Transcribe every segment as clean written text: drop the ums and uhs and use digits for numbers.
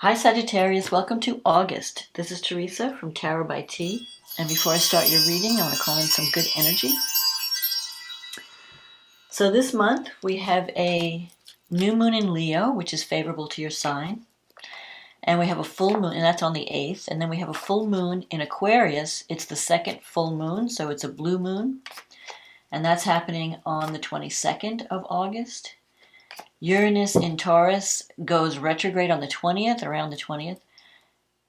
Hi Sagittarius, welcome to August. This is Teresa from Tarot by T. And before I start your reading, I want to call in some good energy. So this month we have a new moon in Leo, which is favorable to your sign. And we have a full moon, and that's on the 8th. And then we have a full moon in Aquarius. It's the second full moon, so it's a blue moon. And that's happening on the 22nd of August. Uranus in Taurus goes retrograde on the 20th, around the 20th.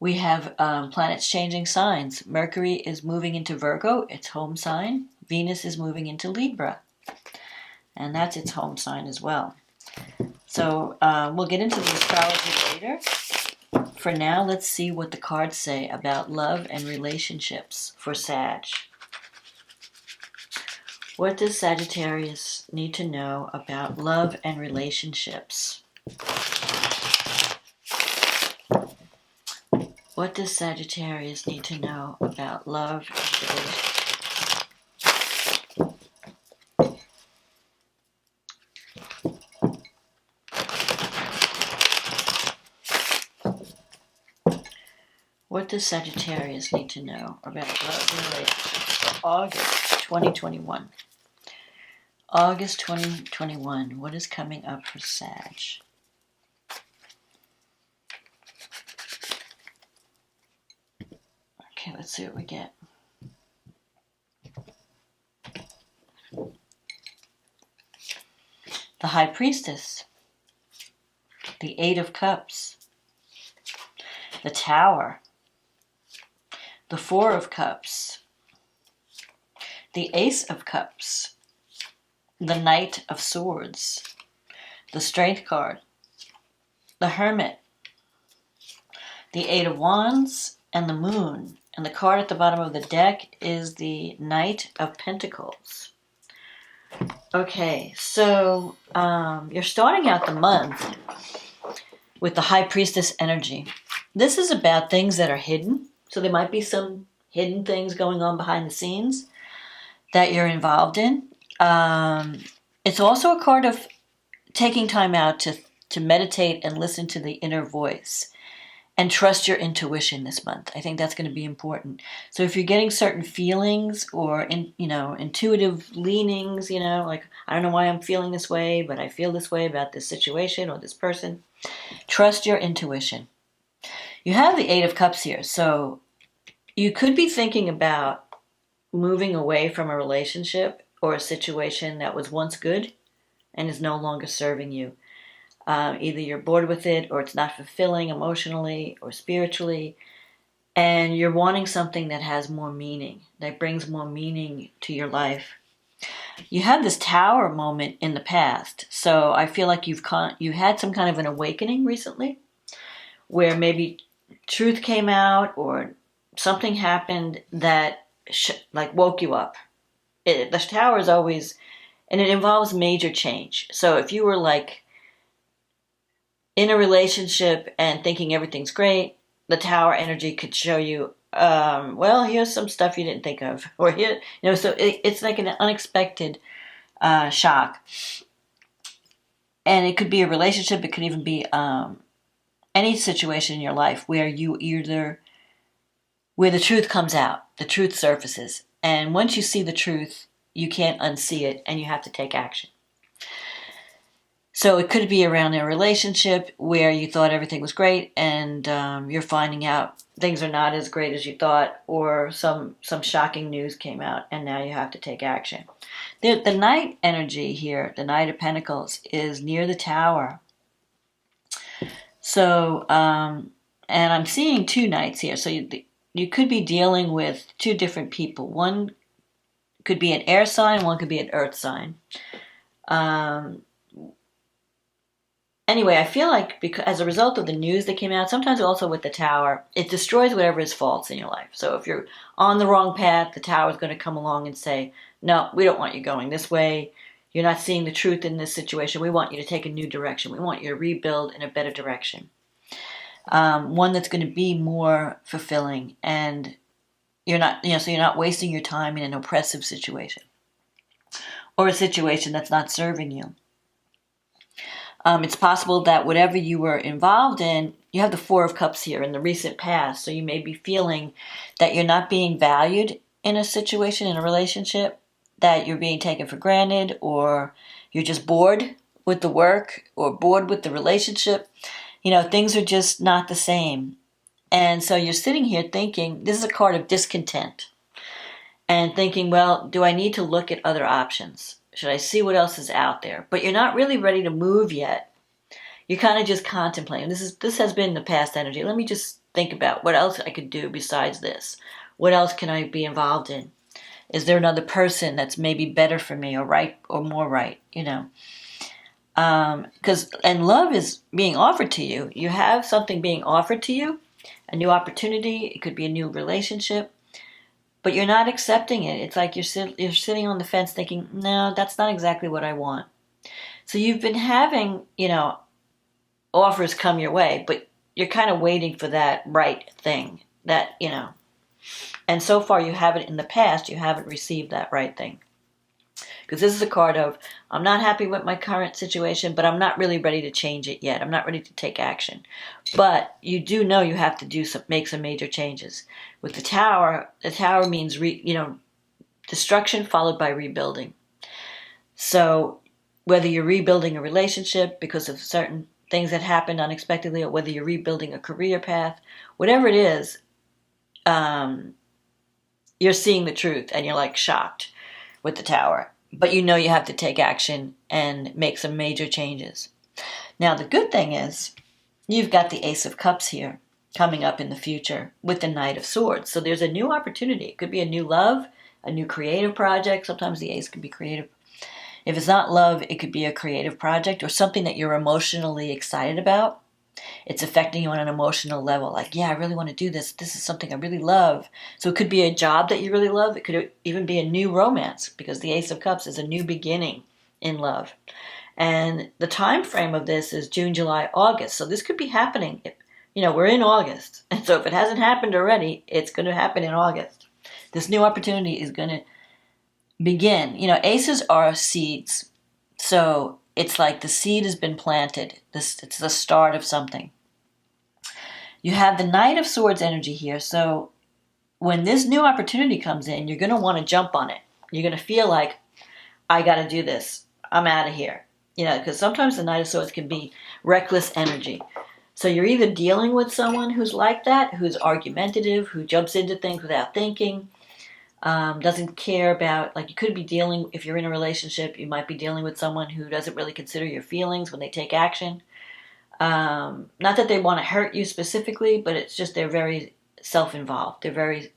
We have planets changing signs. Mercury is moving into Virgo, its home sign. Venus is moving into Libra, and that's its home sign as well. So we'll get into the astrology later. For now, let's see what the cards say about love and relationships for Sag. What does Sagittarius need to know about love and relationships? What does Sagittarius need to know about love and relationships? What does Sagittarius need to know about love and relationships for August 2021? August 2021, what is coming up for Sag? Okay, let's see what we get. The High Priestess, the 8 of Cups, the Tower, the 4 of Cups, the Ace of Cups, the Knight of Swords, the Strength card, the Hermit, the 8 of Wands, and the Moon. And the card at the bottom of the deck is the Knight of Pentacles. Okay, so you're starting out the month with the High Priestess energy. This is about things that are hidden. So there might be some hidden things going on behind the scenes that you're involved in. It's also a card of taking time out to meditate and listen to the inner voice and trust your intuition this month. I think that's going to be important. So if you're getting certain feelings or intuitive leanings, like I don't know why I'm feeling this way, but I feel this way about this situation or this person, trust your intuition. You have the 8 of Cups here, so you could be thinking about moving away from a relationship or a situation that was once good and is no longer serving you. Either you're bored with it or it's not fulfilling emotionally or spiritually, and you're wanting something that has more meaning, that brings more meaning to your life. You had this Tower moment in the past, so I feel like you had some kind of an awakening recently where maybe truth came out or something happened that woke you up. The Tower is always, and it involves major change. So if you were like in a relationship and thinking everything's great, the Tower energy could show you, well, here's some stuff you didn't think of, or here, so it's like an unexpected shock. And it could be a relationship. It could even be any situation in your life where where the truth comes out, the truth surfaces. And once you see the truth, you can't unsee it, and you have to take action. So it could be around a relationship where you thought everything was great, and you're finding out things are not as great as you thought, or some shocking news came out, and now you have to take action. The Knight energy here, the Knight of Pentacles, is near the Tower. So, and I'm seeing 2 Knights here. So you could be dealing with 2 different people. One could be an air sign, one could be an earth sign. Anyway, I feel like as a result of the news that came out, sometimes also with the Tower, it destroys whatever is false in your life. So if you're on the wrong path, the Tower is going to come along and say, no, we don't want you going this way. You're not seeing the truth in this situation. We want you to take a new direction. We want you to rebuild in a better direction. One that's going to be more fulfilling, and you're not, so you're not wasting your time in an oppressive situation or a situation that's not serving you. It's possible that whatever you were involved in, you have the Four of Cups here in the recent past. So you may be feeling that you're not being valued in a situation, in a relationship, that you're being taken for granted, or you're just bored with the work or bored with the relationship. Things are just not the same. And so you're sitting here thinking, this is a card of discontent, and thinking, well, do I need to look at other options? Should I see what else is out there? But you're not really ready to move yet. You're kind of just contemplating. This has been the past energy. Let me just think about what else I could do besides this. What else can I be involved in? Is there another person that's maybe better for me, or right, or more right? And love is being offered to you. You have something being offered to you, a new opportunity. It could be a new relationship, but you're not accepting it. It's like you're sitting on the fence thinking, no, that's not exactly what I want. So you've been having, offers come your way, but you're kind of waiting for that right thing, and so far you haven't, in the past, you haven't received that right thing. Because this is a card of, I'm not happy with my current situation, but I'm not really ready to change it yet. I'm not ready to take action. But you do know you have to make some major changes. With the tower means, destruction followed by rebuilding. So whether you're rebuilding a relationship because of certain things that happened unexpectedly, or whether you're rebuilding a career path, whatever it is, you're seeing the truth and you're like shocked with the tower. But you have to take action and make some major changes. Now, the good thing is you've got the Ace of Cups here coming up in the future with the Knight of Swords. So there's a new opportunity. It could be a new love, a new creative project. Sometimes the Ace could be creative. If it's not love, it could be a creative project or something that you're emotionally excited about. It's affecting you on an emotional level. Like, yeah, I really want to do this. This is something I really love. So it could be a job that you really love. It could even be a new romance, because the Ace of Cups is a new beginning in love. And the time frame of this is June, July, August. So this could be happening. We're in August. And so if it hasn't happened already, it's going to happen in August. This new opportunity is going to begin. Aces are seeds. So it's like the seed has been planted. It's the start of something. You have the Knight of Swords energy here. So when this new opportunity comes in, you're going to want to jump on it. You're going to feel like, I got to do this. I'm out of here. Because sometimes the Knight of Swords can be reckless energy. So you're either dealing with someone who's like that, who's argumentative, who jumps into things without thinking, doesn't care about, like, you could be dealing, if you're in a relationship, you might be dealing with someone who doesn't really consider your feelings when they take action. Not that they want to hurt you specifically, but it's just they're very self-involved. They're very,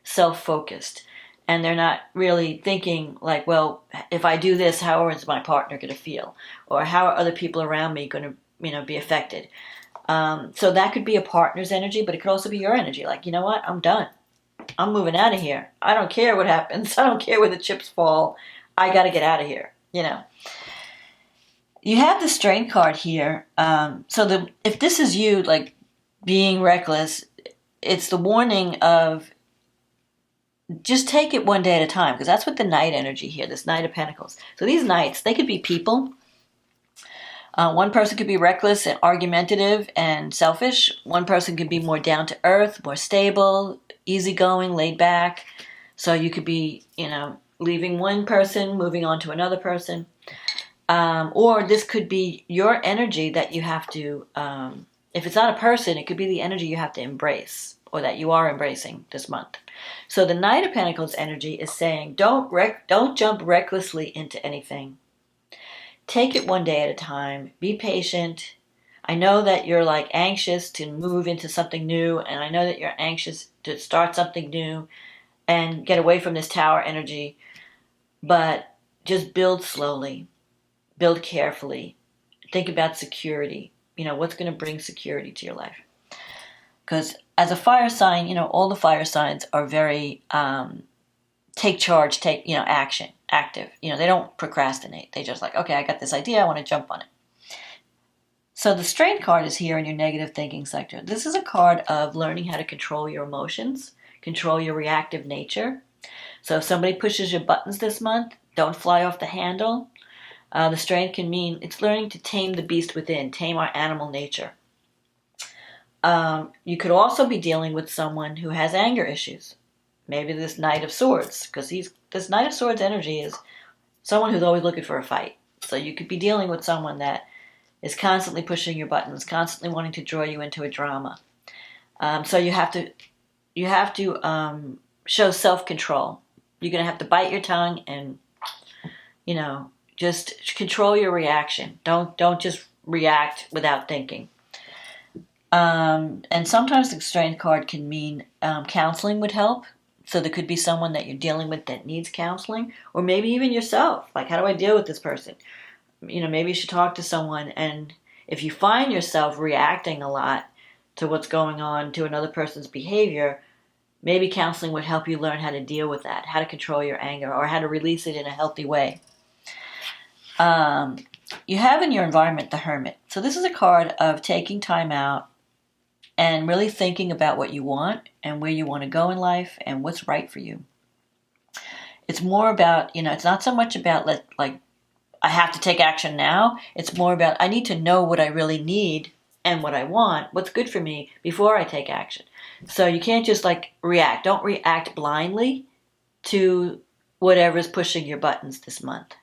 self-focused. And they're not really thinking like, well, if I do this, how is my partner going to feel? Or how are other people around me going to, be affected? So that could be a partner's energy, but it could also be your energy. Like, you know what? I'm done. I'm moving out of here. I don't care what happens. I don't care where the chips fall. I got to get out of here. You have the Strength card here. If this is you, like, being reckless, it's the warning of just take it one day at a time, because that's what the Knight energy here, this Knight of Pentacles. So these Knights, they could be people. One person could be reckless and argumentative and selfish. One person could be more down to earth, more stable, easygoing, laid back. So you could be, leaving one person, moving on to another person. Or this could be your energy that you have to, if it's not a person, it could be the energy you have to embrace, or that you are embracing this month. So the Knight of Pentacles energy is saying, don't jump recklessly into anything. Take it one day at a time. Be patient. I know that you're like anxious to move into something new, and I know that you're anxious to start something new and get away from this tower energy, but just build slowly. Build carefully. Think about security. What's going to bring security to your life. Because as a fire sign, all the fire signs are very take charge, action, active. They don't procrastinate. They just like, okay, I got this idea, I want to jump on it. So the Strength card is here in your negative thinking sector. This is a card of learning how to control your emotions, control your reactive nature. So if somebody pushes your buttons this month, don't fly off the handle. The Strength can mean it's learning to tame the beast within, tame our animal nature. You could also be dealing with someone who has anger issues. Maybe this Knight of Swords, because this Knight of Swords energy is someone who's always looking for a fight. So you could be dealing with someone that is constantly pushing your buttons, constantly wanting to draw you into a drama. So you have to show self-control. You're going to have to bite your tongue and, just control your reaction. Don't just react without thinking. And sometimes the Strength card can mean counseling would help. So there could be someone that you're dealing with that needs counseling, or maybe even yourself. Like, how do I deal with this person? Maybe you should talk to someone. And if you find yourself reacting a lot to what's going on, to another person's behavior, maybe counseling would help you learn how to deal with that, how to control your anger, or how to release it in a healthy way. You have in your environment the Hermit. So this is a card of taking time out and really thinking about what you want and where you want to go in life and what's right for you. It's more about, it's not so much about like I have to take action now. It's more about I need to know what I really need and what I want, what's good for me before I take action. So you can't just react. Don't react blindly to whatever's pushing your buttons this month.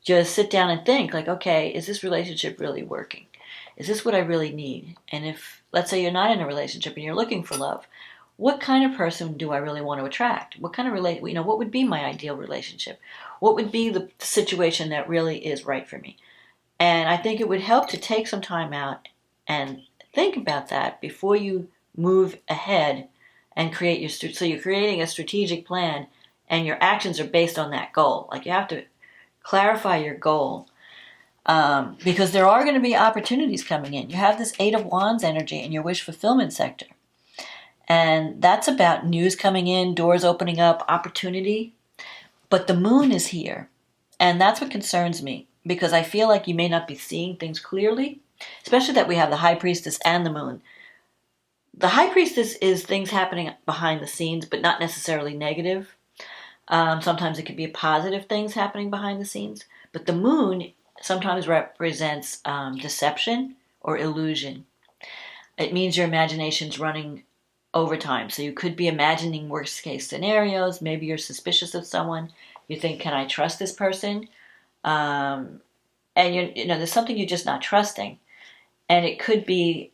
Just sit down and think okay, is this relationship really working? Is this what I really need? And if, let's say you're not in a relationship and you're looking for love, what kind of person do I really want to attract? What kind of what would be my ideal relationship? What would be the situation that really is right for me? And I think it would help to take some time out and think about that before you move ahead and so you're creating a strategic plan and your actions are based on that goal. You have to clarify your goal. Because there are going to be opportunities coming in. You have this 8 of Wands energy in your wish fulfillment sector. And that's about news coming in, doors opening up, opportunity. But the moon is here. And that's what concerns me. Because I feel like you may not be seeing things clearly. Especially that we have the High Priestess and the moon. The High Priestess is things happening behind the scenes, but not necessarily negative. Sometimes it could be positive things happening behind the scenes. But the moon sometimes represents deception or illusion. It means your imagination's running overtime. So you could be imagining worst case scenarios. Maybe you're suspicious of someone. You think, can I trust this person? And there's something you're just not trusting. And it could be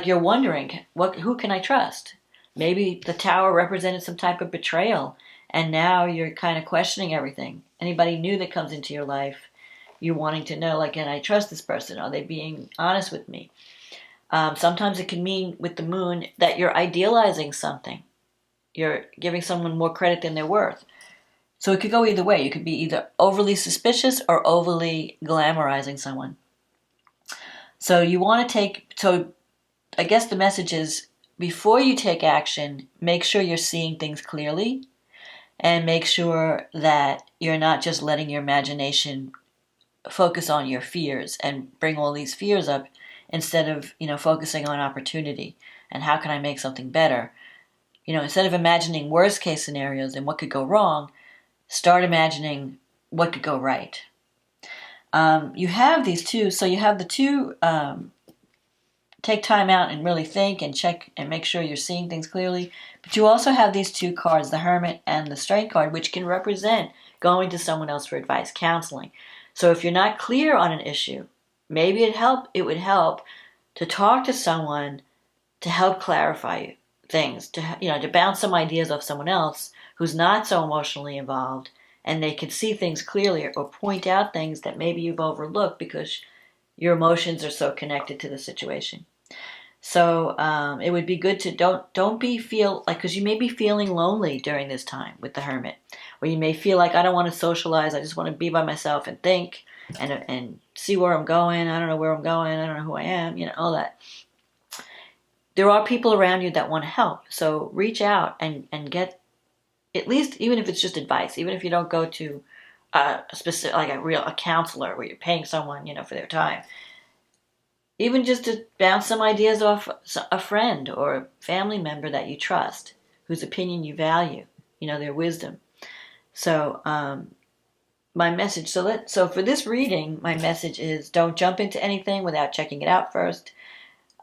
you're wondering, who can I trust? Maybe the Tower represented some type of betrayal. And now you're kind of questioning everything. Anybody new that comes into your life, you're wanting to know, can I trust this person? Are they being honest with me? Sometimes it can mean with the moon that you're idealizing something. You're giving someone more credit than they're worth. So it could go either way. You could be either overly suspicious or overly glamorizing someone. So you want to I guess the message is, before you take action, make sure you're seeing things clearly and make sure that you're not just letting your imagination focus on your fears and bring all these fears up instead of, focusing on opportunity and how can I make something better. Instead of imagining worst case scenarios and what could go wrong, start imagining what could go right. You have these two, so you have the two, take time out and really think and check and make sure you're seeing things clearly. But you also have these two cards, the Hermit and the Strength card, which can represent going to someone else for advice, counseling. So if you're not clear on an issue, maybe it would help to talk to someone to help clarify things, to bounce some ideas off someone else who's not so emotionally involved, and they can see things clearly or point out things that maybe you've overlooked because your emotions are so connected to the situation. So it would be good to don't feel because you may be feeling lonely during this time with the Hermit, where you may feel like I don't want to socialize, I just want to be by myself and think and see where I'm going. I don't know where I'm going. I don't know who I am. All that. There are people around you that want to help, so reach out and get, at least even if it's just advice, even if you don't go to a specific a counselor where you're paying someone for their time. Even just to bounce some ideas off a friend or a family member that you trust, whose opinion you value, their wisdom. So my message, so for this reading, my message is don't jump into anything without checking it out first.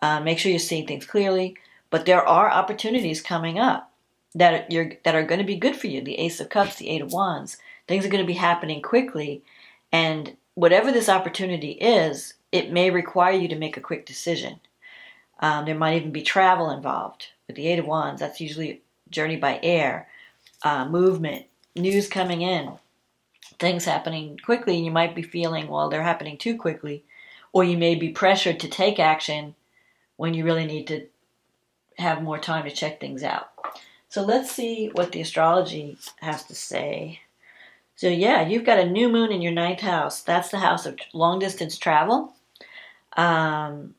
Make sure you're seeing things clearly. But there are opportunities coming up that are going to be good for you. The Ace of Cups, the Eight of Wands. Things are going to be happening quickly. And whatever this opportunity is, it may require you to make a quick decision. There might even be travel involved. With the Eight of Wands, that's usually journey by air, movement, news coming in, things happening quickly, and you might be feeling, well, they're happening too quickly, or you may be pressured to take action when you really need to have more time to check things out. So let's see what the astrology has to say. So yeah, you've got a new moon in your 9th house. That's the house of long distance travel, higher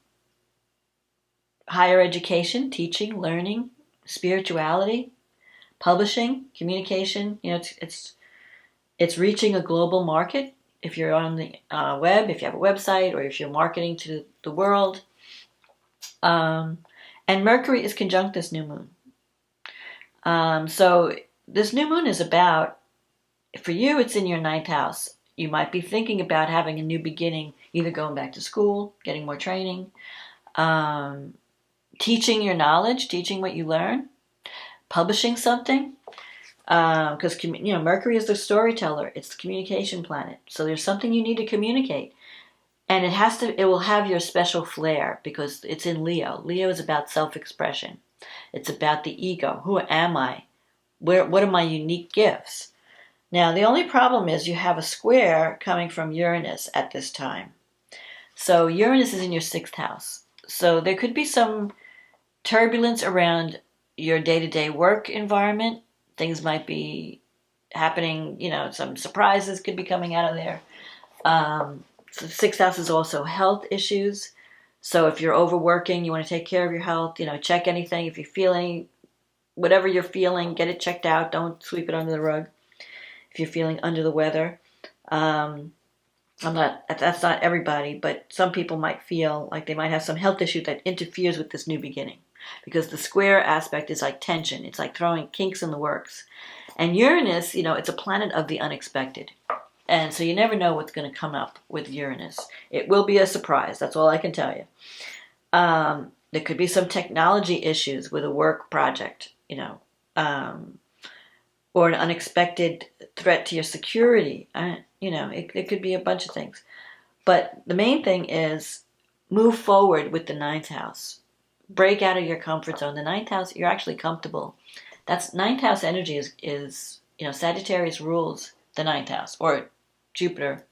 education, teaching, learning, spirituality, publishing, communication. You know, it's reaching a global market. If you're on the web, if you have a website, or if you're marketing to the world. And Mercury is conjunct this new moon. So this new moon is about, for you, it's in your 9th house. You might be thinking about having a new beginning, either going back to school, getting more training, teaching your knowledge, teaching what you learn, publishing something. Because Mercury is the storyteller. It's the communication planet. So there's something you need to communicate. And it will have your special flair because it's in Leo. Leo is about self-expression. It's about the ego. Who am I? What are my unique gifts? Now, the only problem is you have a square coming from Uranus at this time. So Uranus is in your 6th house. So there could be some turbulence around your day-to-day work environment. Things might be happening, some surprises could be coming out of there. So the 6th house is also health issues. So if you're overworking, you want to take care of your health, check anything. If you're feeling, whatever you're feeling, get it checked out. Don't sweep it under the rug. If you're feeling under the weather. That's not everybody, but some people might feel like they might have some health issue that interferes with this new beginning. Because the square aspect is like tension. It's like throwing kinks in the works. And Uranus, it's a planet of the unexpected. And so you never know what's going to come up with Uranus. It will be a surprise. That's all I can tell you. There could be some technology issues with a work project, or an unexpected threat to your security. It could be a bunch of things. But the main thing is move forward with the 9th house. Break out of your comfort zone. The 9th house, you're actually comfortable. That's 9th house energy is Sagittarius rules the 9th house, or Jupiter.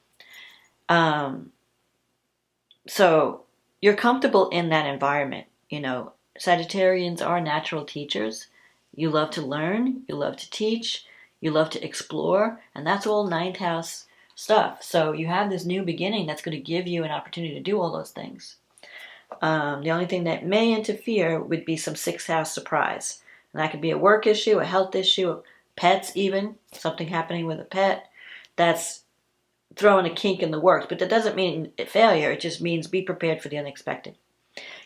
So you're comfortable in that environment. Sagittarians are natural teachers. You love to learn, you love to teach, you love to explore, and that's all 9th house stuff. So you have this new beginning that's going to give you an opportunity to do all those things. The only thing that may interfere would be some 6th house surprise. And that could be a work issue, a health issue, pets even, something happening with a pet. That's throwing a kink in the works. But that doesn't mean failure. It just means be prepared for the unexpected.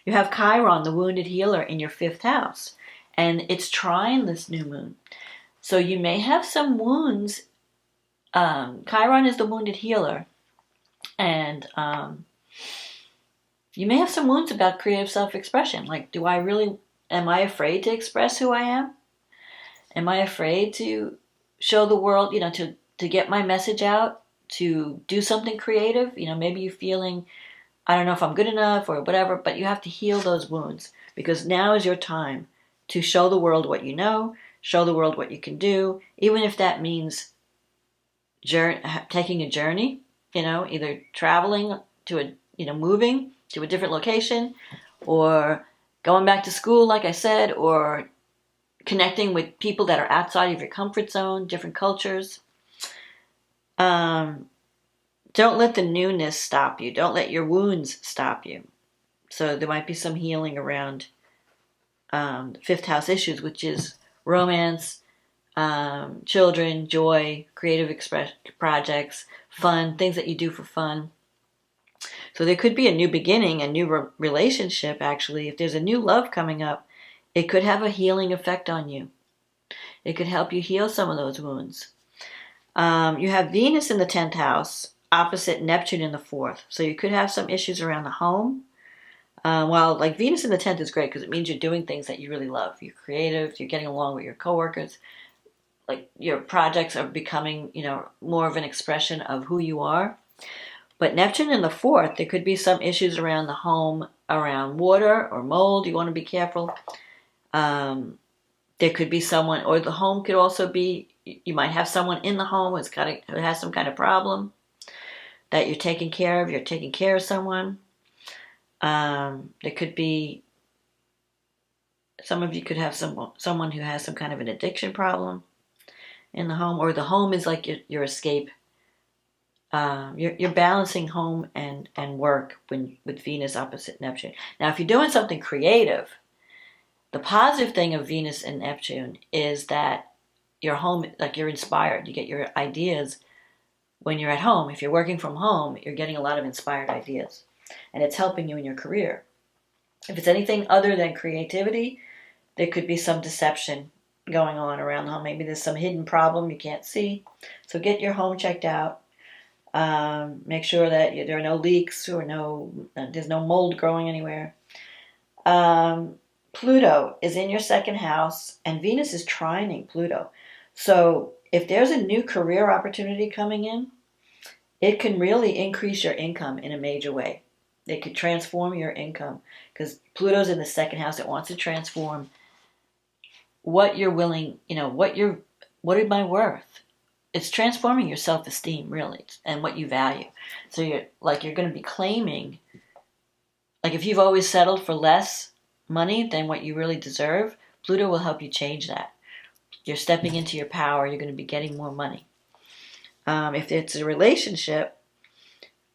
You have Chiron, the wounded healer, in your 5th house. And it's trine this new moon. So you may have some wounds. Chiron is the wounded healer. And you may have some wounds about creative self-expression. Like, am I afraid to express who I am? Am I afraid to show the world, to get my message out, to do something creative? Maybe you're feeling, I don't know if I'm good enough or whatever, but you have to heal those wounds because now is your time to show the world what you know, show the world what you can do, even if that means taking a journey, either traveling to moving to a different location, or going back to school, like I said, or connecting with people that are outside of your comfort zone, different cultures. Don't let the newness stop you. Don't let your wounds stop you. So there might be some healing around 5th house issues, which is romance, children, joy, creative express projects, fun, things that you do for fun. So there could be a new beginning, a new relationship, actually. If there's a new love coming up, it could have a healing effect on you. It could help you heal some of those wounds. You have Venus in the 10th house, opposite Neptune in the 4th. So you could have some issues around the home. While like Venus in the 10th is great because it means you're doing things that you really love. You're creative. You're getting along with your coworkers. Like your projects are becoming, more of an expression of who you are. But Neptune in the 4th, there could be some issues around the home, around water or mold. You want to be careful. There could be someone, or the home could also be, you might have someone in the home who has some kind of problem that you're taking care of. You're taking care of someone. There could be, some of you could have someone who has some kind of an addiction problem in the home, or the home is like your escape. You're balancing home and work with Venus opposite Neptune. Now, if you're doing something creative, the positive thing of Venus and Neptune is that your home, like you're inspired. You get your ideas when you're at home. If you're working from home, you're getting a lot of inspired ideas. And it's helping you in your career. If it's anything other than creativity, there could be some deception going on around the home. Maybe there's some hidden problem you can't see. So get your home checked out. Make sure that there are no leaks or there's no mold growing anywhere. Pluto is in your 2nd house, and Venus is trining Pluto. So if there's a new career opportunity coming in, it can really increase your income in a major way. It could transform your income because Pluto's in the 2nd house. It wants to transform what you're willing, what am I worth? It's transforming your self-esteem, really, and what you value. So you're going to be claiming, like if you've always settled for less money than what you really deserve, Pluto will help you change that. You're stepping into your power. You're going to be getting more money. If it's a relationship,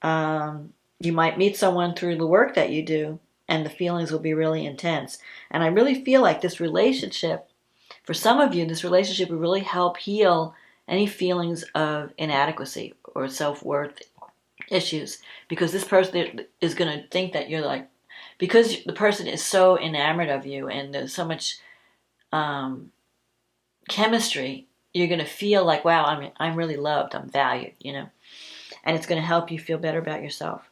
you might meet someone through the work that you do, and the feelings will be really intense. And I really feel like this relationship, for some of you, this relationship will really help heal any feelings of inadequacy or self-worth issues, because this person is going to think that you're like, because the person is so enamored of you and there's so much chemistry, you're going to feel like, wow, I'm really loved, I'm valued, and it's going to help you feel better about yourself.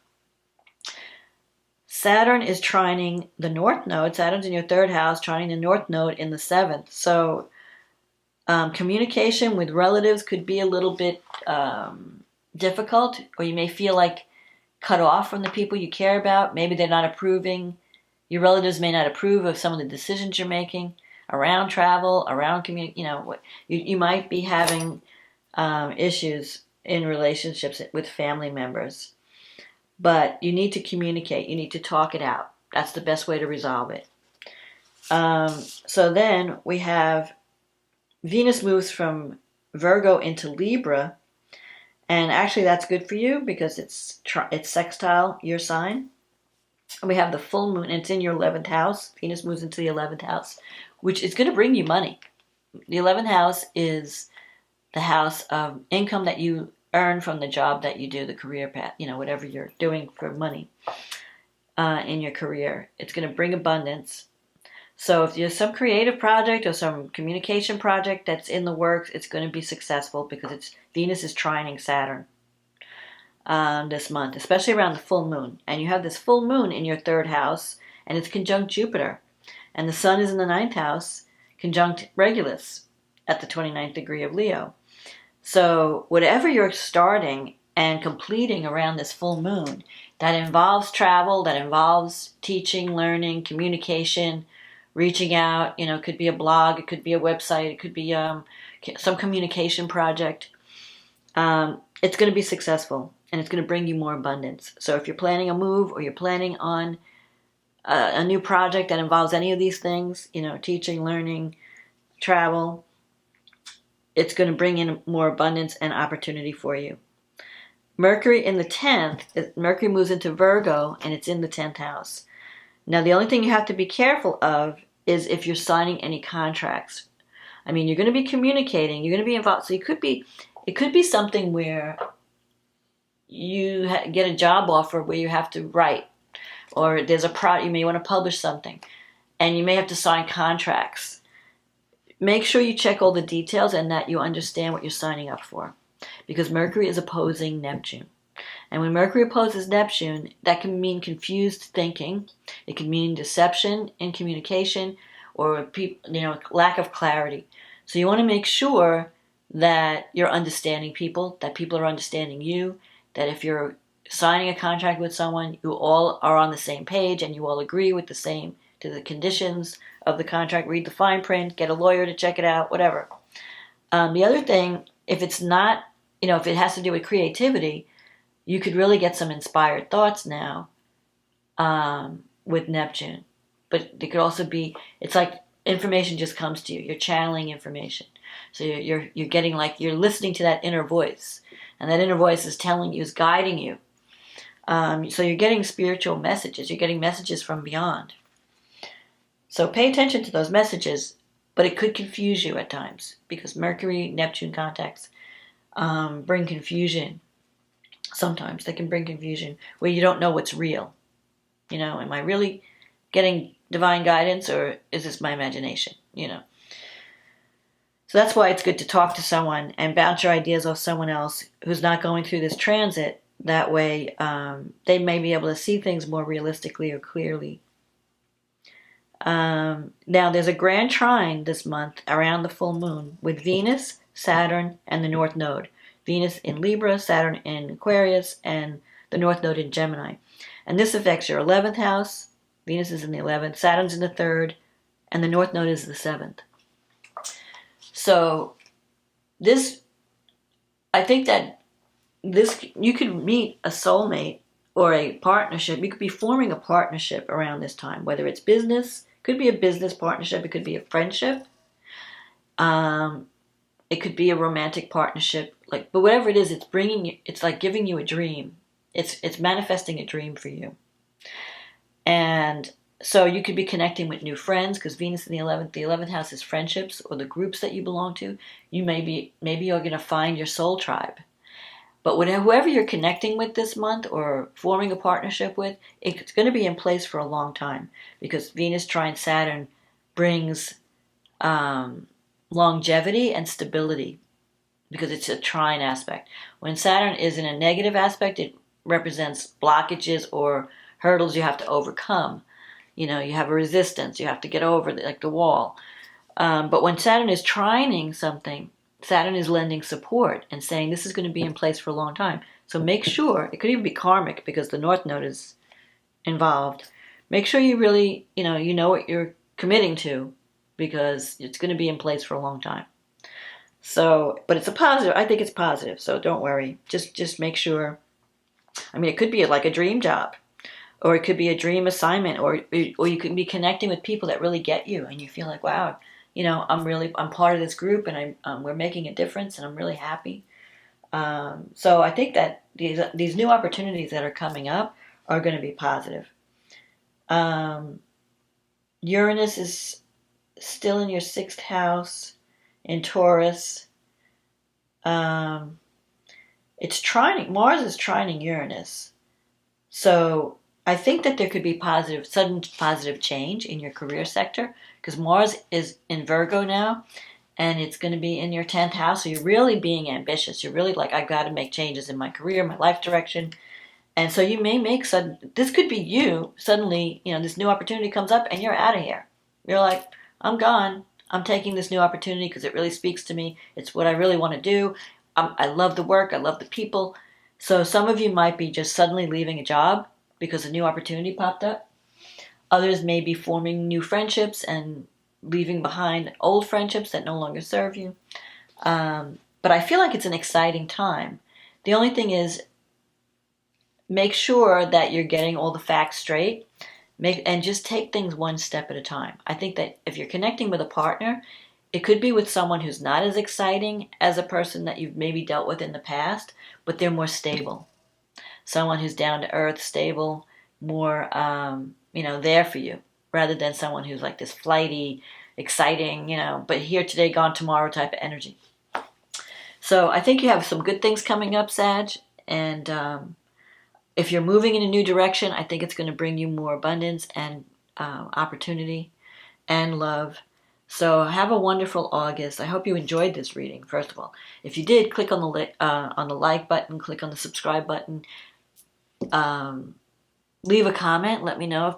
Saturn is trining the North Node. Saturn's in your 3rd house, trining the North Node in the 7th. So communication with relatives could be a little bit difficult, or you may feel like cut off from the people you care about. Maybe they're not approving. Your relatives may not approve of some of the decisions you're making around travel, around community. You might be having issues in relationships with family members, but you need to communicate. You need to talk it out. That's the best way to resolve it. So then we have Venus moves from Virgo into Libra. And actually that's good for you because it's sextile your sign. We have the full moon, and it's in your 11th house. Venus moves into the 11th house, which is going to bring you money. The 11th house is the house of income that you earn from the job that you do, the career path, whatever you're doing for money in your career. It's going to bring abundance. So if there's some creative project or some communication project that's in the works, it's going to be successful because Venus is trining Saturn this month, especially around the full moon. And you have this full moon in your 3rd house, and it's conjunct Jupiter. And the sun is in the 9th house, conjunct Regulus at the 29th degree of Leo. So whatever you're starting and completing around this full moon, that involves travel, that involves teaching, learning, communication, reaching out, it could be a blog, it could be a website, it could be some communication project. It's going to be successful, and it's going to bring you more abundance. So if you're planning a move, or you're planning on a new project that involves any of these things, teaching, learning, travel, it's going to bring in more abundance and opportunity for you. Mercury in the 10th, Mercury moves into Virgo, and it's in the 10th house. Now, the only thing you have to be careful of is if you're signing any contracts. You're going to be communicating, you're going to be involved. So it could be something where you get a job offer where you have to write, or there's you may want to publish something, and you may have to sign contracts. Make sure you check all the details and that you understand what you're signing up for, because Mercury is opposing Neptune. And when Mercury opposes Neptune, that can mean confused thinking. It can mean deception in communication, or lack of clarity. So you want to make sure that you're understanding people, that people are understanding you, that if you're signing a contract with someone, you all are on the same page and you all agree with to the conditions of the contract. Read the fine print, get a lawyer to check it out, whatever. The other thing, if it's not, if it has to do with creativity, you could really get some inspired thoughts now with Neptune. But it could also be, it's like information just comes to you. You're channeling information. So you're getting, like, you're listening to that inner voice. And that inner voice is telling you, is guiding you. So you're getting spiritual messages. You're getting messages from beyond. So pay attention to those messages, but it could confuse you at times because Mercury-Neptune contacts bring confusion. Sometimes they can bring confusion where you don't know what's real. Am I really getting divine guidance, or is this my imagination? So that's why it's good to talk to someone and bounce your ideas off someone else who's not going through this transit. That way they may be able to see things more realistically or clearly. Now there's a grand trine this month around the full moon with Venus, Saturn, and the North Node. Venus in Libra, Saturn in Aquarius, and the North Node in Gemini. And this affects your 11th house. Venus is in the 11th, Saturn's in the 3rd, and the North Node is the 7th. So I think that you could meet a soulmate or a partnership. You could be forming a partnership around this time, whether it's business, could be a business partnership, it could be a friendship, it could be a romantic partnership, but whatever it is, it's like giving you a dream. It's manifesting a dream for you. And so you could be connecting with new friends, because Venus in the 11th house is friendships or the groups that you belong to. Maybe you're going to find your soul tribe. But whoever you're connecting with this month or forming a partnership with, it's going to be in place for a long time, because Venus trine Saturn brings longevity and stability, because it's a trine aspect. When Saturn is in a negative aspect, it represents blockages or hurdles you have to overcome. You have a resistance, you have to get over the wall. But when Saturn is trining something, Saturn is lending support and saying this is going to be in place for a long time. So make sure, it could even be karmic because the North Node is involved. Make sure you really, you know what you're committing to, because it's going to be in place for a long time. So, but it's a positive. I think it's positive. So don't worry. Just make sure. It could be like a dream job, or it could be a dream assignment, or you could be connecting with people that really get you, and you feel like, wow, I'm part of this group, and we're making a difference, and I'm really happy. So I think that these new opportunities that are coming up are going to be positive. Uranus is still in your 6th house in Taurus. It's trining. Mars is trining Uranus. So I think that there could be sudden positive change in your career sector, because Mars is in Virgo now, and it's going to be in your 10th house. So you're really being ambitious. You're really like, I've got to make changes in my career, my life direction. And so you may make this could be you, suddenly, this new opportunity comes up and you're out of here. You're like, I'm gone. I'm taking this new opportunity because it really speaks to me. It's what I really want to do. I love the work. I love the people. So some of you might be just suddenly leaving a job because a new opportunity popped up. Others may be forming new friendships and leaving behind old friendships that no longer serve you. But I feel like it's an exciting time. The only thing is, make sure that you're getting all the facts straight, and just take things one step at a time. I think that if you're connecting with a partner, it could be with someone who's not as exciting as a person that you've maybe dealt with in the past, but they're more stable. Someone who's down to earth, stable, more, there for you, rather than someone who's like this flighty, exciting, but here today, gone tomorrow type of energy. So I think you have some good things coming up, Sag, and if you're moving in a new direction, I think it's going to bring you more abundance and opportunity and love. So have a wonderful August. I hope you enjoyed this reading, first of all. If you did, click on the like button, click on the subscribe button. Leave a comment. Let me know if